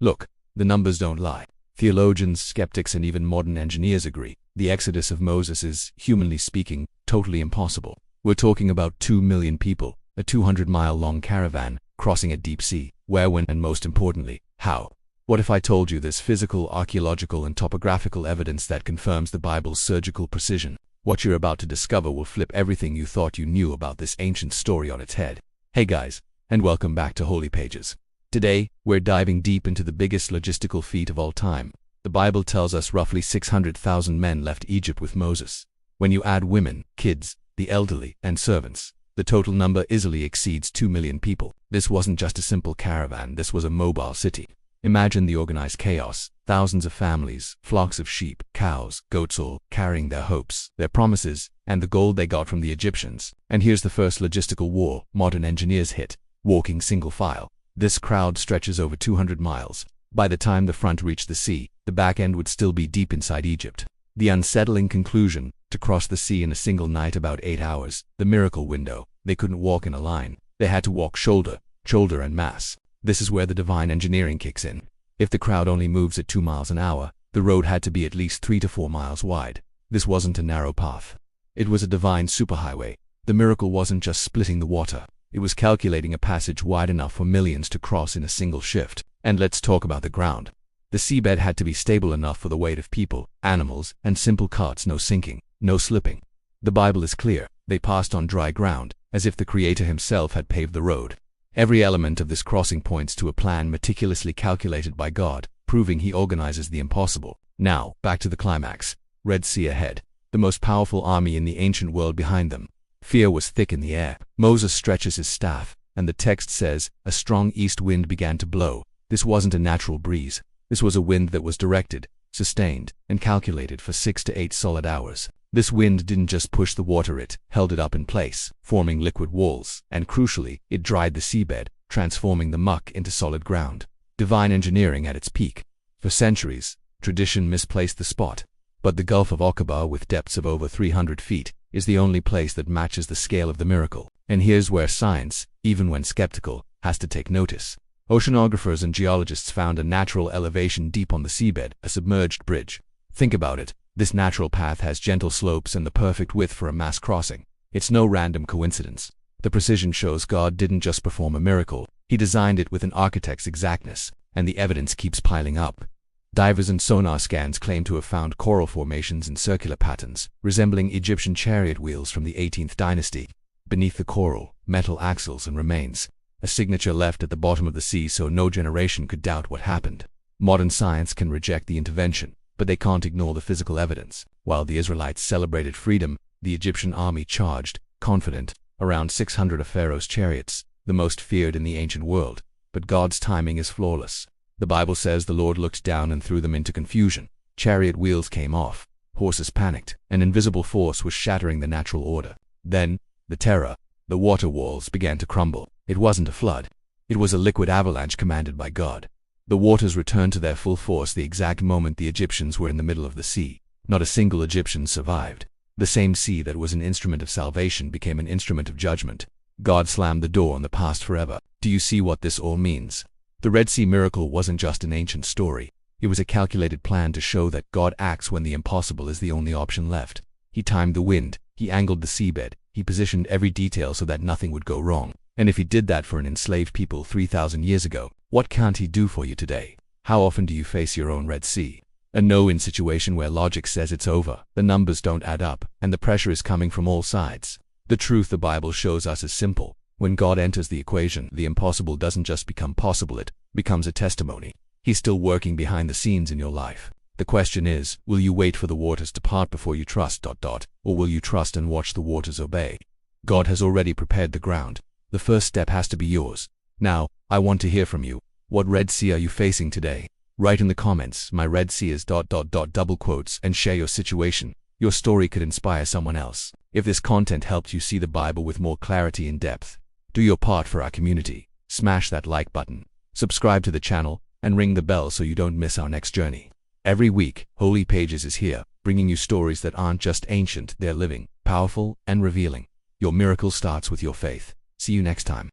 Look, the numbers don't lie. Theologians, skeptics, and even modern engineers agree. The exodus of Moses is, humanly speaking, totally impossible. We're talking about 2 million people, a 200-mile-long caravan, crossing a deep sea. Where, when, and most importantly, how? What if I told you there's physical, archaeological, and topographical evidence that confirms the Bible's surgical precision? What you're about to discover will flip everything you thought you knew about this ancient story on its head. Hey guys, and welcome back to Holy Pages. Today, we're diving deep into the biggest logistical feat of all time. The Bible tells us roughly 600,000 men left Egypt with Moses. When you add women, kids, the elderly, and servants, the total number easily exceeds 2 million people. This wasn't just a simple caravan, this was a mobile city. Imagine the organized chaos, thousands of families, flocks of sheep, cows, goats, all carrying their hopes, their promises, and the gold they got from the Egyptians. And here's the first logistical war modern engineers hit: walking single file. This crowd stretches over 200 miles. By the time the front reached the sea, the back end would still be deep inside Egypt. The unsettling conclusion: to cross the sea in a single night, about 8 hours, the miracle window. They couldn't walk in a line. They had to walk shoulder, and mass. This is where the divine engineering kicks in. If the crowd only moves at 2 miles an hour, the road had to be at least 3 to 4 miles wide. This wasn't a narrow path. It was a divine superhighway. The miracle wasn't just splitting the water. It was calculating a passage wide enough for millions to cross in a single shift. And let's talk about the ground. The seabed had to be stable enough for the weight of people, animals, and simple carts. No sinking, no slipping. The Bible is clear. They passed on dry ground, as if the Creator himself had paved the road. Every element of this crossing points to a plan meticulously calculated by God, proving He organizes the impossible. Now, back to the climax. Red Sea ahead. The most powerful army in the ancient world behind them. Fear was thick in the air. Moses stretches his staff, and the text says, a strong east wind began to blow. This wasn't a natural breeze. This was a wind that was directed, sustained, and calculated for 6 to 8 solid hours. This wind didn't just push the water, it held it up in place, forming liquid walls, and crucially, it dried the seabed, transforming the muck into solid ground. Divine engineering at its peak. For centuries, tradition misplaced the spot. But the Gulf of Aqaba, with depths of over 300 feet, is the only place that matches the scale of the miracle. And here's where science, even when skeptical, has to take notice. Oceanographers and geologists found a natural elevation deep on the seabed, a submerged bridge. Think about it. This natural path has gentle slopes and the perfect width for a mass crossing. It's no random coincidence. The precision shows God didn't just perform a miracle, He designed it with an architect's exactness, and the evidence keeps piling up. Divers and sonar scans claim to have found coral formations in circular patterns, resembling Egyptian chariot wheels from the 18th dynasty. Beneath the coral, metal axles and remains, a signature left at the bottom of the sea so no generation could doubt what happened. Modern science can reject the intervention, but they can't ignore the physical evidence. While the Israelites celebrated freedom, the Egyptian army charged, confident, around 600 of Pharaoh's chariots, the most feared in the ancient world. But God's timing is flawless. The Bible says the Lord looked down and threw them into confusion. Chariot wheels came off, horses panicked, an invisible force was shattering the natural order. Then, the terror, the water walls began to crumble. It wasn't a flood. It was a liquid avalanche commanded by God. The waters returned to their full force the exact moment the Egyptians were in the middle of the sea. Not a single Egyptian survived. The same sea that was an instrument of salvation became an instrument of judgment. God slammed the door on the past forever. Do you see what this all means? The Red Sea miracle wasn't just an ancient story. It was a calculated plan to show that God acts when the impossible is the only option left. He timed the wind, He angled the seabed, He positioned every detail so that nothing would go wrong. And if He did that for an enslaved people 3,000 years ago, what can't He do for you today? How often do you face your own Red Sea? A no-win situation where logic says it's over, the numbers don't add up, and the pressure is coming from all sides. The truth the Bible shows us is simple. When God enters the equation, the impossible doesn't just become possible, it becomes a testimony. He's still working behind the scenes in your life. The question is, will you wait for the waters to part before you trust ... or will you trust and watch the waters obey? God has already prepared the ground. The first step has to be yours. Now, I want to hear from you. What Red Sea are you facing today? Write in the comments, my Red Sea is ... double quotes, and share your situation. Your story could inspire someone else. If this content helped you see the Bible with more clarity and depth, do your part for our community. Smash that like button, subscribe to the channel, and ring the bell so you don't miss our next journey. Every week, Holy Pages is here, bringing you stories that aren't just ancient, they're living, powerful, and revealing. Your miracle starts with your faith. See you next time.